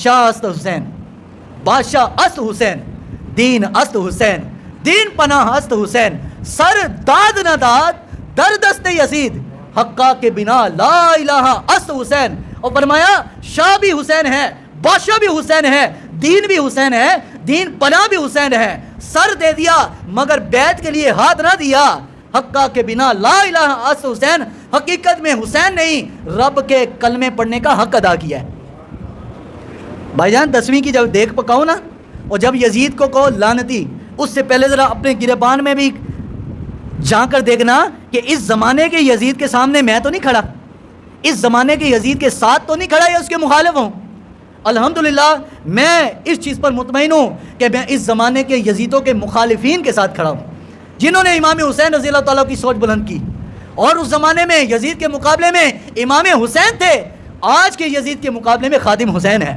शाह अस्त हुसैन, बादशाह अस्त हुसैन, दीन अस्त हुसैन, दीन पनाह अस्त हुसैन, सर दाद न दाद दर दस्ते यजीद, हक्का के बिना ला इलाहा अस्त हुसैन। और फरमाया शाह भी हुसैन है, बादशाह भी हुसैन है, दीन भी हुसैन है, दीन पनाह भी हुसैन है। सर दे दिया मगर बैत के लिए हाथ ना दिया। हक्का के बिना ला इलाहा अस्त हुसैन, हकीकत में हुसैन नहीं रब के कलमे पढ़ने का हक अदा किया है। भाईजान 10वीं की जब देख पकाओ ना, और जब यजीद को कहो लानती, उससे पहले ज़रा अपने गिरबान में भी झांक कर देखना कि इस ज़माने के यजीद के सामने मैं तो नहीं खड़ा, इस ज़माने के यजीद के साथ तो नहीं खड़ा या उसके मुखालिफ हूँ। अल्हम्दुलिल्लाह मैं इस चीज़ पर मुतमईन हूँ कि मैं इस ज़माने के यजीदों के मुखालिफिन के साथ खड़ा हूँ, जिन्होंने इमाम हुसैन रज़ी अल्लाह ताला की सोच बुलंद की। और उस ज़माने में यजीद के मुकाबले में इमाम हुसैन थे, आज के यजीद के मुकाबले में खादिम हुसैन है।